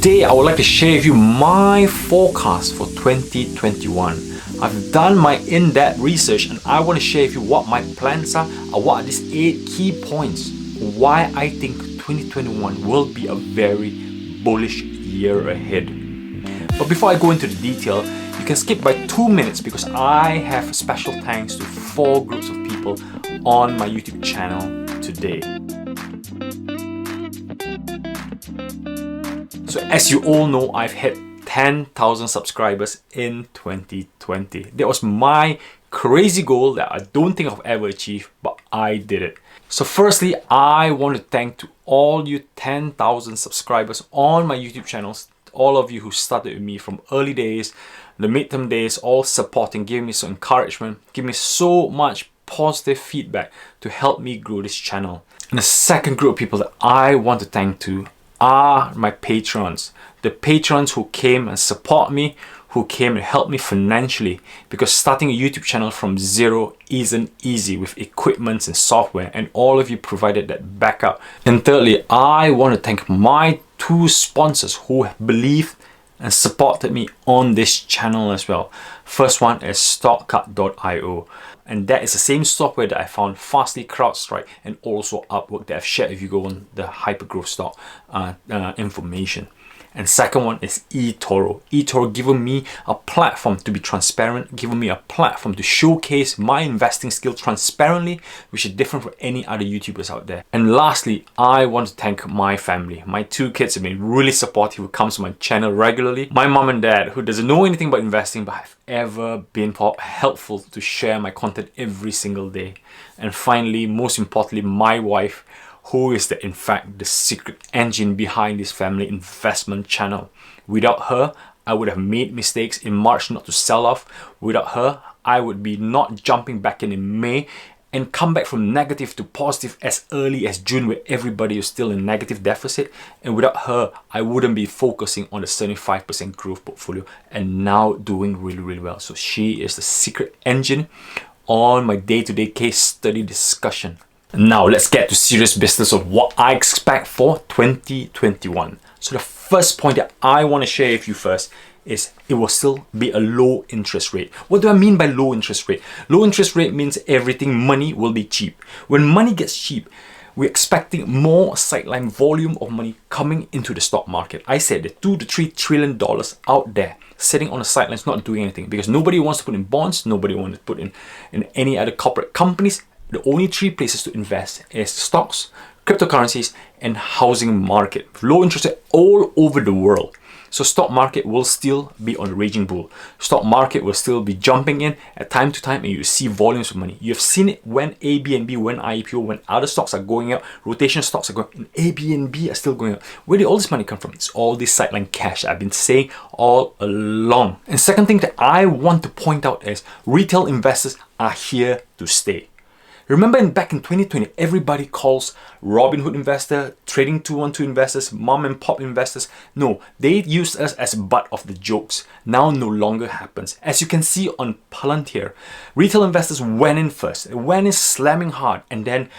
Today I would like to share with you my forecast for 2021. I've done my in-depth research and I want to share with you what my plans are and what are these 8 key points why I think 2021 will be a very bullish year ahead. But before I go into the detail, you can skip by 2 minutes because I have special thanks to 4 groups of people on my YouTube channel today. So as you all know, I've hit 10,000 subscribers in 2020. That was my crazy goal that I don't think I've ever achieved, but I did it. So firstly, I want to thank to all you 10,000 subscribers on my YouTube channels, all of you who started with me from early days, the midterm days, all supporting, giving me some encouragement, giving me so much positive feedback to help me grow this channel. And the second group of people that I want to thank to are my patrons. The patrons who came and support me, who came and helped me financially, because starting a YouTube channel from zero isn't easy with equipment and software, and all of you provided that backup. And thirdly, I want to thank my 2 sponsors who have believed and supported me on this channel as well. First one is stockcard.io, and that is the same software that I found Fastly, CrowdStrike, and also Upwork that I've shared if you go on the hypergrowth stock information. And second one is eToro. eToro giving me a platform to be transparent, giving me a platform to showcase my investing skill transparently, which is different from any other YouTubers out there. And lastly, I want to thank my family. My 2 kids have been really supportive, who comes to my channel regularly. My mom and dad, who doesn't know anything about investing, but have ever been helpful to share my content every single day. And finally, most importantly, my wife, who is in fact the secret engine behind this family investment channel. Without her, I would have made mistakes in March not to sell off. Without her, I would be not jumping back in May and come back from negative to positive as early as June, where everybody is still in negative deficit. And without her, I wouldn't be focusing on the 75% growth portfolio and now doing really well. So she is the secret engine on my day-to-day case study discussion. Now let's get to serious business of what I expect for 2021. So the first point that I want to share with you first is it will still be a low interest rate. What do I mean by low interest rate? Low interest rate means money will be cheap. When money gets cheap, we're expecting more sideline volume of money coming into the stock market. I said the $2 to $3 trillion out there sitting on the sidelines not doing anything because nobody wants to put in bonds, nobody wants to put in any other corporate companies. The only 3 places to invest is stocks, cryptocurrencies, and housing market. Low interest rate all over the world. So stock market will still be on the raging bull. Stock market will still be jumping in at time to time, and you see volumes of money. You have seen it when ABNB, when IPO, when other stocks are going up, rotation stocks are going up, and ABNB are still going up. Where did all this money come from? It's all this sideline cash I've been saying all along. And second thing that I want to point out is retail investors are here to stay. Remember back in 2020, everybody calls Robinhood investor, trading 212 investors, mom and pop investors. No, they used us as butt of the jokes. Now no longer happens. As you can see on Palantir, retail investors went in first. They went in slamming hard, and then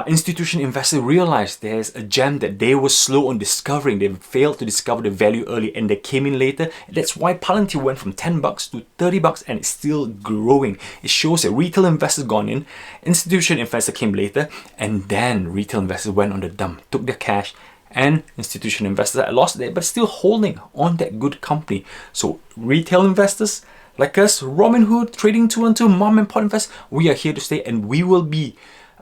institutional investors realized there's a gem that they were slow on discovering. They failed to discover the value early and they came in later. That's why Palantir went from $10 to $30 and it's still growing. It shows that retail investors gone in, institutional investors came later, and then retail investors went on the dump, took their cash, and institutional investors had lost it, but still holding on that good company. So retail investors like us, Robinhood, Trading 212, mom and pop investors, we are here to stay, and we will be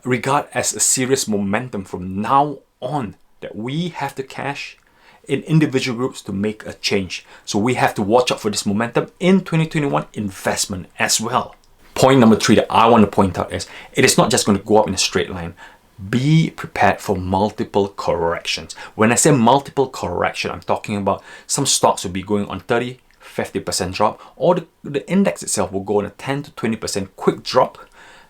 regarded as a serious momentum from now on, that we have the cash in individual groups to make a change. So we have to watch out for this momentum in 2021 investment as well. Point number 3 that I want to point out is it is not just going to go up in a straight line. Be prepared for multiple corrections. When I say multiple correction, I'm talking about some stocks will be going on 30-50% drop, or the index itself will go on a 10 to 20% quick drop,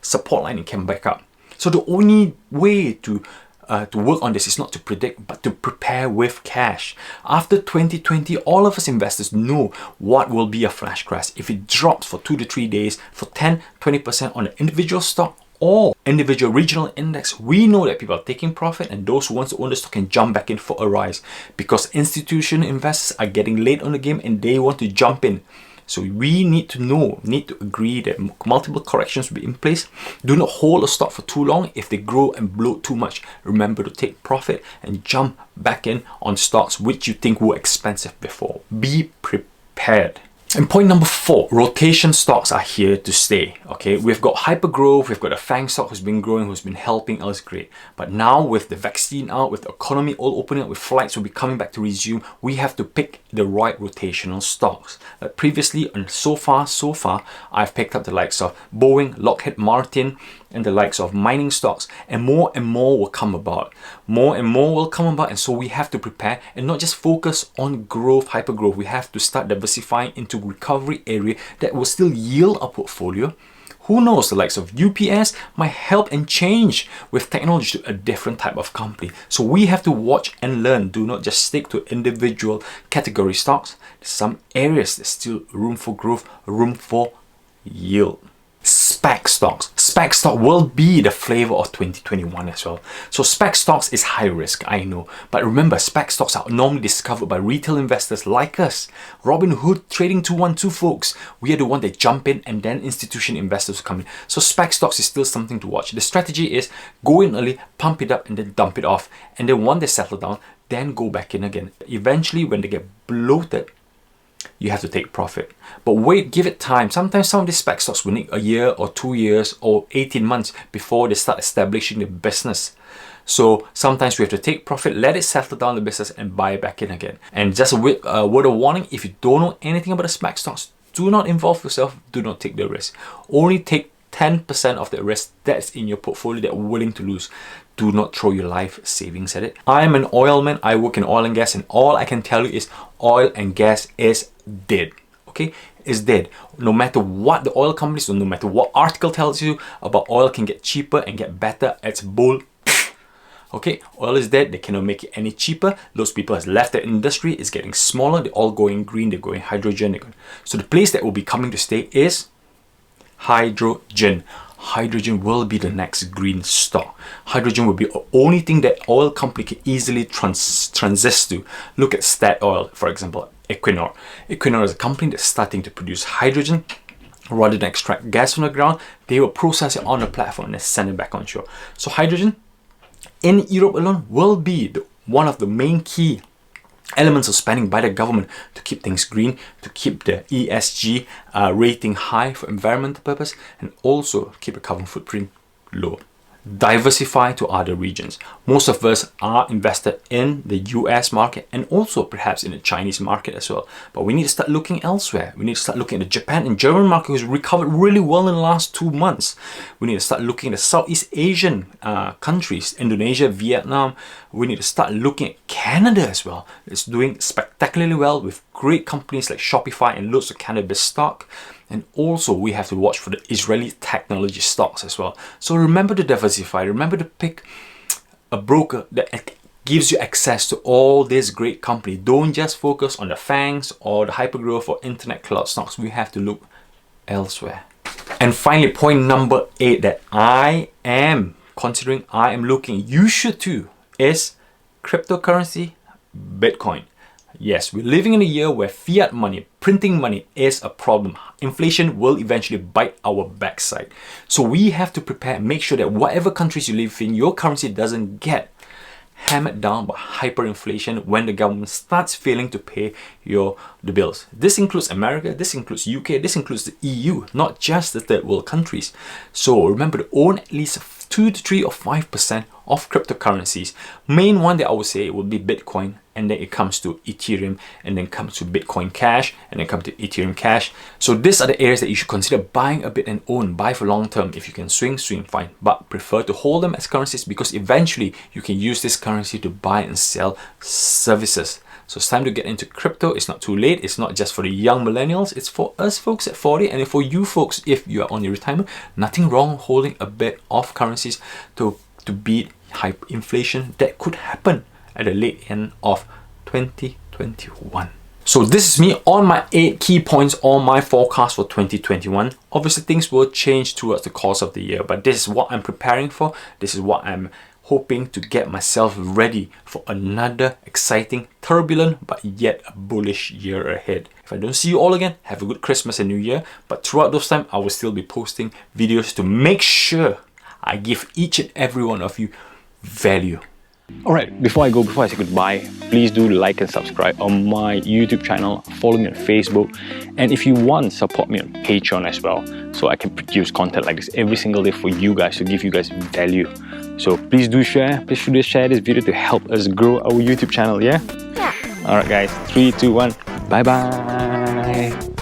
support line and come back up. So the only way to work on this is not to predict, but to prepare with cash. After 2020, all of us investors know what will be a flash crash. If it drops for 2 to 3 days for 10-20% on an individual stock or individual regional index, we know that people are taking profit and those who want to own the stock can jump back in for a rise because institutional investors are getting late on the game and they want to jump in. So we need to agree that multiple corrections will be in place. Do not hold a stock for too long. If they grow and bloat too much, remember to take profit and jump back in on stocks which you think were expensive before. Be prepared. And point number 4, rotation stocks are here to stay. Okay, we've got hypergrowth, we've got a FANG stock who's been growing, who's been helping us great. But now with the vaccine out, with the economy all opening up, with flights will be coming back to resume, we have to pick the right rotational stocks. Previously, and so far, I've picked up the likes of Boeing, Lockheed Martin, and the likes of mining stocks, and more will come about. More and more will come about, and so we have to prepare and not just focus on growth, hypergrowth. We have to start diversifying into recovery area that will still yield our portfolio. Who knows, the likes of UPS might help and change with technology to a different type of company. So we have to watch and learn. Do not just stick to individual category stocks. There's some areas there's still room for growth, room for yield. SPAC stocks. SPAC stock will be the flavor of 2021 as well. So SPAC stocks is high risk, I know. But remember, SPAC stocks are normally discovered by retail investors like us. Robinhood, Trading 212 folks. We are the one that jump in and then institutional investors come in. So SPAC stocks is still something to watch. The strategy is go in early, pump it up and then dump it off. And then once they settle down, then go back in again. Eventually, when they get bloated, you have to take profit. But wait, give it time. Sometimes some of these SPAC stocks will need a year or 2 years or 18 months before they start establishing the business. So sometimes we have to take profit, let it settle down the business and buy back in again. And just a word of warning, if you don't know anything about the SPAC stocks, do not involve yourself, do not take the risk. Only take 10% of the risk that's in your portfolio that you're willing to lose. Do not throw your life savings at it. I am an oil man. I work in oil and gas, and all I can tell you is oil and gas is dead. Okay, it's dead. No matter what the oil companies, or no matter what article tells you about oil can get cheaper and get better, it's bull. Okay, oil is dead. They cannot make it any cheaper. Those people has left the industry. It's getting smaller. They're all going green. They're going hydrogen. So the place that will be coming to stay is hydrogen. Hydrogen will be the next green stock. Hydrogen will be the only thing that oil company can easily transist to. Look at Statoil, for example, Equinor. Equinor is a company that's starting to produce hydrogen. Rather than extract gas from the ground, they will process it on the platform and then send it back on shore. So hydrogen in Europe alone will be one of the main key elements of spending by the government to keep things green, to keep the ESG rating high for environmental purpose, and also keep the carbon footprint low. Diversify to other regions. Most of us are invested in the US market and also perhaps in the Chinese market as well. But we need to start looking elsewhere. We need to start looking at the Japan and German market, who's recovered really well in the last 2 months. We need to start looking at the Southeast Asian countries, Indonesia, Vietnam. We need to start looking at Canada as well. It's doing spectacularly well with great companies like Shopify and loads of cannabis stock. And also we have to watch for the Israeli technology stocks as well. So remember to diversify. Remember to pick a broker that gives you access to all these great companies. Don't just focus on the FANGs or the hypergrowth or internet cloud stocks. We have to look elsewhere. And finally, point number 8 that I am considering, I am looking, you should too, is cryptocurrency, Bitcoin. Yes, we're living in a year where fiat money, printing money is a problem. Inflation will eventually bite our backside. So we have to prepare and make sure that whatever countries you live in, your currency doesn't get hammered down by hyperinflation when the government starts failing to pay the bills. This includes America, this includes UK, this includes the EU, not just the third world countries. So remember to own at least 2 to 3 or 5% of cryptocurrencies. Main one that I would say would be Bitcoin, and then it comes to Ethereum, and then comes to Bitcoin Cash, and then come to Ethereum Cash. So these are the areas that you should consider buying a bit and own. Buy for long term. If you can swing, fine. But prefer to hold them as currencies because eventually you can use this currency to buy and sell services. So it's time to get into crypto. It's not too late. It's not just for the young millennials. It's for us folks at 40, and for you folks if you are on your retirement. Nothing wrong holding a bit of currencies to beat hyperinflation that could happen at the late end of 2021. So this is me on my 8 key points on my forecast for 2021. Obviously things will change towards the course of the year, but this is what I'm preparing for. This is what I'm hoping to get myself ready for another exciting, turbulent, but yet a bullish year ahead. If I don't see you all again, have a good Christmas and New Year. But throughout those time, I will still be posting videos to make sure I give each and every one of you value. Alright, before I say goodbye, please do like and subscribe on my YouTube channel, follow me on Facebook, and if you want, support me on Patreon as well, so I can produce content like this every single day for you guys, to give you guys value. So please do share this video to help us grow our YouTube channel, yeah? Alright guys, 3, 2, 1, bye bye!